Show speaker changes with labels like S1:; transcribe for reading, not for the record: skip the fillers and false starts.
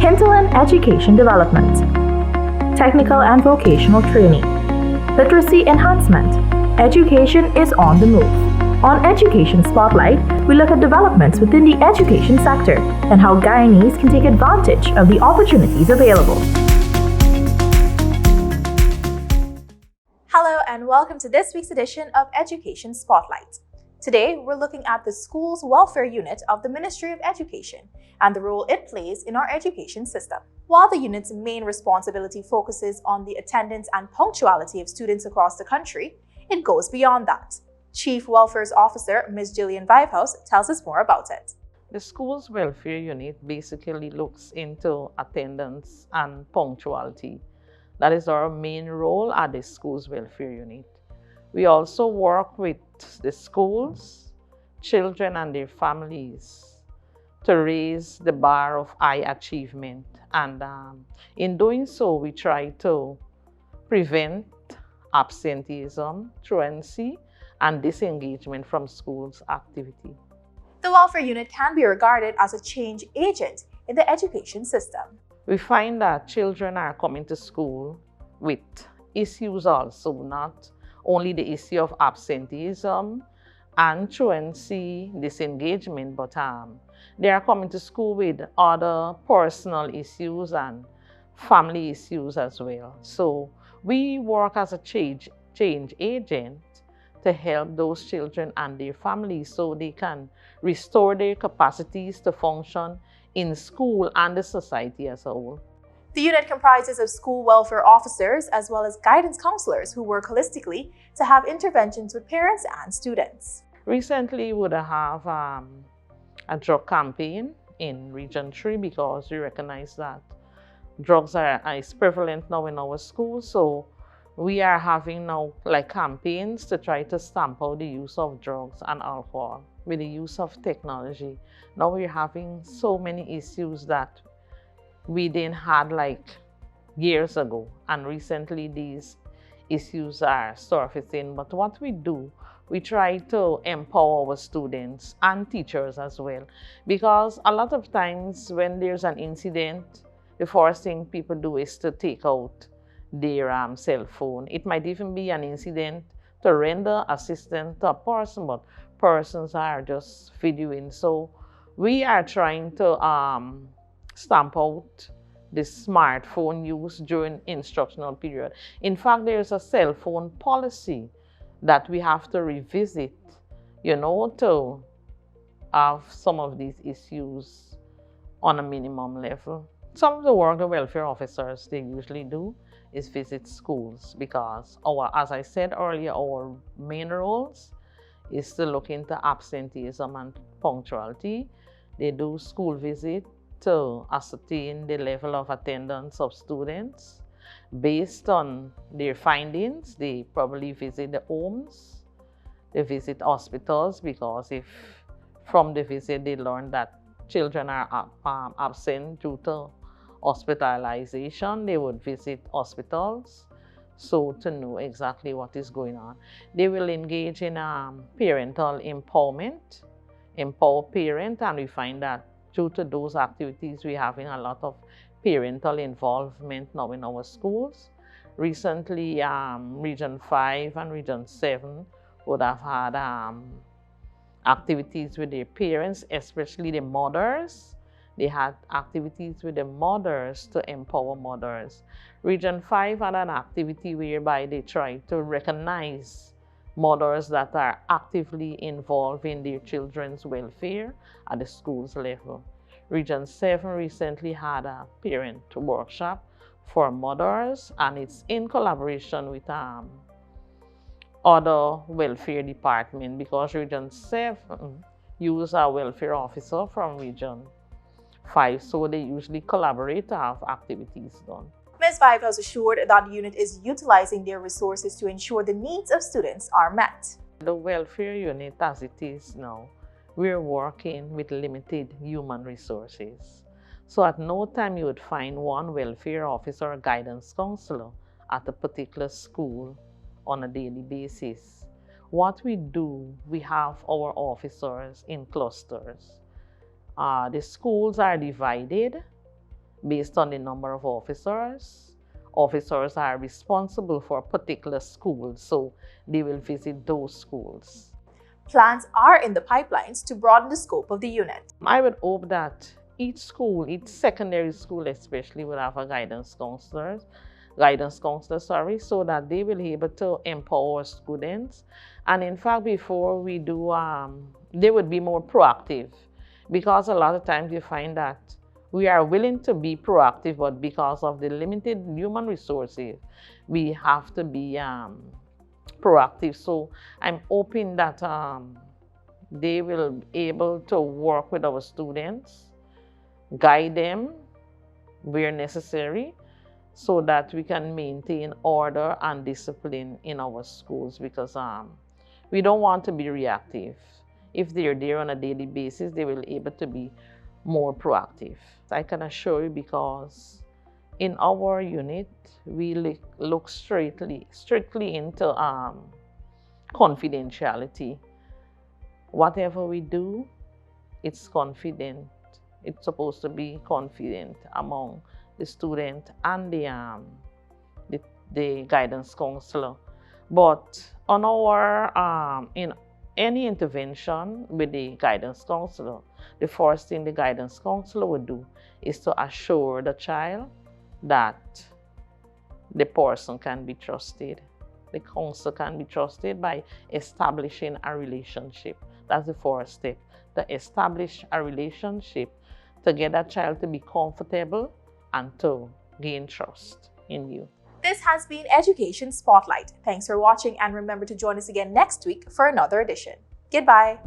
S1: Hinterland Education Development, Technical and Vocational Training, Literacy Enhancement. Education is on the move. On Education Spotlight, we look at developments within the education sector and how Guyanese can take advantage of the opportunities available.
S2: Hello and welcome to this week's edition of Education Spotlight. Today, we're looking at the Schools Welfare Unit of the Ministry of Education and the role it plays in our education system. While the unit's main responsibility focuses on the attendance and punctuality of students across the country, it goes beyond that. Chief Welfare Officer Ms. Jillian Vivehouse tells us more about it.
S3: The Schools Welfare Unit basically looks into attendance and punctuality. That is our main role at the Schools Welfare Unit. We also work with the schools, children and their families to raise the bar of high achievement. And in doing so, we try to prevent absenteeism, truancy, and disengagement from schools activity.
S2: The welfare unit can be regarded as a change agent in the education system.
S3: We find that children are coming to school with issues also, not only the issue of absenteeism and truancy, disengagement, but they are coming to school with other personal issues and family issues as well. So we work as a change agent to help those children and their families so they can restore their capacities to function in school and the society as a whole.
S2: The unit comprises of school welfare officers as well as guidance counselors who work holistically to have interventions with parents and students.
S3: Recently, we would have a drug campaign in Region 3 because we recognize that drugs is prevalent now in our schools. So we are having now campaigns to try to stamp out the use of drugs and alcohol with the use of technology. Now we're having so many issues that we didn't had years ago, and recently these issues are surfacing. But what we do, we try to empower our students and teachers as well, because a lot of times when there's an incident, the first thing people do is to take out their cell phone. It might even be an incident to render assistance to a person, but persons are just videoing. So we are trying to stamp out the smartphone use during instructional period. In fact, there's a cell phone policy that we have to revisit, to have some of these issues on a minimum level. Some of the work the welfare officers, they usually do is visit schools because as I said earlier, our main roles is to look into absenteeism and punctuality. They do school visits to ascertain the level of attendance of students. Based on their findings, they probably visit the homes, they visit hospitals, because if from the visit they learn that children are absent due to hospitalization, they would visit hospitals so to know exactly what is going on. They will engage in parental empowerment, empower parents, and we find that due to those activities, we're having a lot of parental involvement now in our schools. Recently, Region 5 and Region 7 would have had activities with their parents, especially the mothers. They had activities with the mothers to empower mothers. Region 5 had an activity whereby they tried to recognize mothers that are actively involved in their children's welfare at the schools level. Region 7 recently had a parent workshop for mothers, and it's in collaboration with other welfare department, because Region 7 use a welfare officer from Region 5, so they usually collaborate to have activities done.
S2: Ms. Vivehouse assured that the unit is utilizing their resources to ensure the needs of students are met.
S3: The welfare unit as it is now, we're working with limited human resources. So at no time you would find one welfare officer or guidance counselor at a particular school on a daily basis. What we do, we have our officers in clusters. The schools are divided. based on the number of officers. Officers are responsible for particular schools, so they will visit those schools.
S2: Plans are in the pipelines to broaden the scope of the unit.
S3: I would hope that each school, each secondary school especially, will have a guidance counselor, so that they will be able to empower students. And in fact, before we do, they would be more proactive, because a lot of times you find that we are willing to be proactive, but because of the limited human resources, we have to be proactive. So I'm hoping that they will be able to work with our students, guide them where necessary, so that we can maintain order and discipline in our schools, because we don't want to be reactive. If they're there on a daily basis, they will be able to be more proactive. I can assure you, because in our unit, we look strictly into confidentiality. Whatever we do, it's confident. It's supposed to be confident among the student and the guidance counselor. But on our in any intervention with the guidance counselor, the first thing the guidance counselor would do is to assure the child that the person can be trusted. The counselor can be trusted by establishing a relationship. That's the first step, to establish a relationship, to get that child to be comfortable and to gain trust in you.
S2: This has been Education Spotlight. Thanks for watching, and remember to join us again next week for another edition. Goodbye.